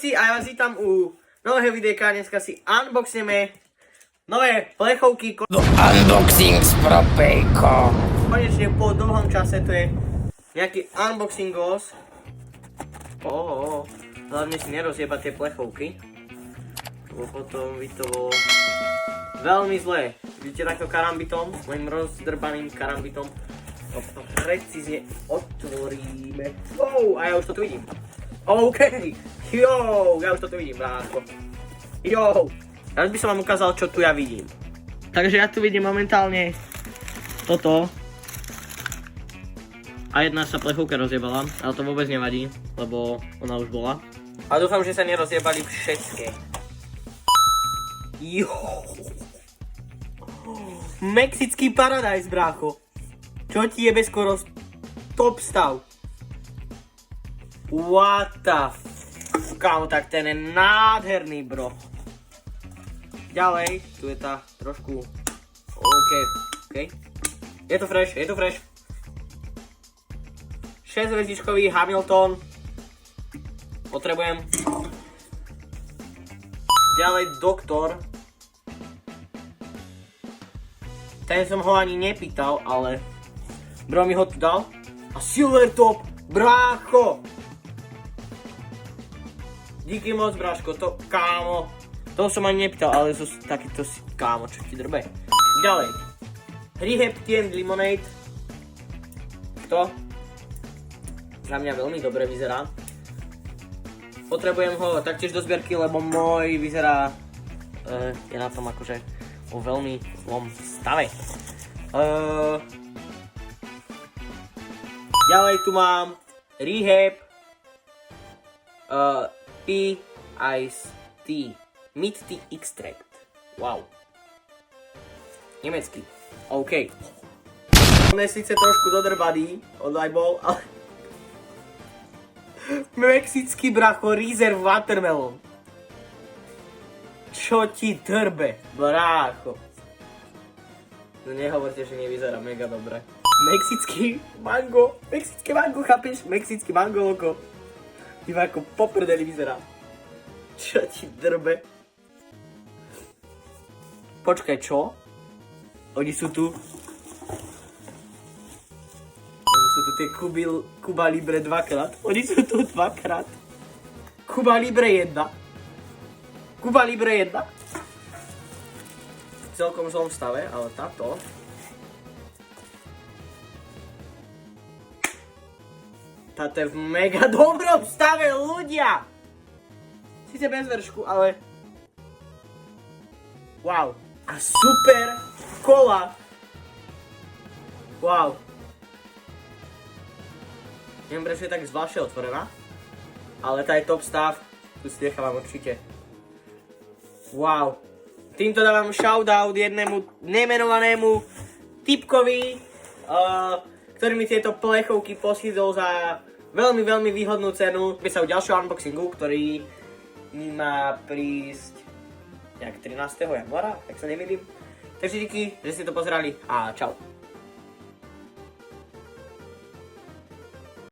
Čauci a ja vás vítam u nového videjka. Dneska si unboxneme nové plechovky. Unboxing s Propejko. Konečne po dlhom čase to je nejaký unboxingos. Hlavne si nerozjebať tie plechovky. Lebo potom by to bolo veľmi zlé. Vidíte takto karambitom, mojim rozdrbaným karambitom. To precízne otvoríme. A ja už to tu vidím. OK. Ja už to tu vidím, bráško. Teraz by som vám ukázal, čo tu ja vidím. Takže ja tu vidím momentálne toto. A jedna sa plechovka rozjebala, ale to vôbec nevadí, lebo ona už bola. A dúfam, že sa nerozjebali všetky. Mexický paradise, brácho. Čo ti jebe skoro top stav? What the f... Kámo, tak ten je nádherný, bro. Ďalej, tu je tá trošku... OK. Je to fresh. 6-hviezdičkový Hamilton. Potrebujem. Ďalej doktor. Ten som ho ani nepýtal, ale... Bro mi ho tu dal. A Silver Top, brácho! Díky moc, bráško, to, kámo. To som ani nepýtal, ale to takýto si, kámo, čo ti drbe. Ďalej. Rehaptient Lemonade. To za mňa veľmi dobre vyzerá. Potrebujem ho taktiež do zbierky, lebo môj vyzerá, je na tom akože vo veľmi zlom stave. Ďalej tu mám Rehab P-Ice Tea Meat Tea Extract. Wow. Nemecký. OK. On je síce trošku dodrbaný od eyeball, ale... Mexický bracho Reezer Watermelon. Čo ti drbe, brácho? No nehovorte, že nevyzerá mega dobre. Mexické mango, chápeš? Mexický mango logo. Iba ako poprdeli vyzerá. Čo ti drbe? Počkaj, čo? Oni sú tu tie Cuba Libre dvakrát. Oni sú tu dvakrát. Cuba Libre 1. V celkom zlom stave, ale táto... Táto je v mega dobrom stave, ľudia! Sice bez vršku, ale... Wow. A super kola. Wow. Neviem, prečo je tak zvláštne otvorená. Ale tá je top stav. Tu si nechávam určite. Wow. Týmto dávam shoutout jednému nemenovanému typkovi, ktorý mi tieto plechovky poskytol za veľmi výhodnú cenu. Pri sa u ďalšieho unboxingu, ktorý mi má prísť nejak 13. januára, ak sa nemýlim. Takže díky, že ste to pozerali a čau.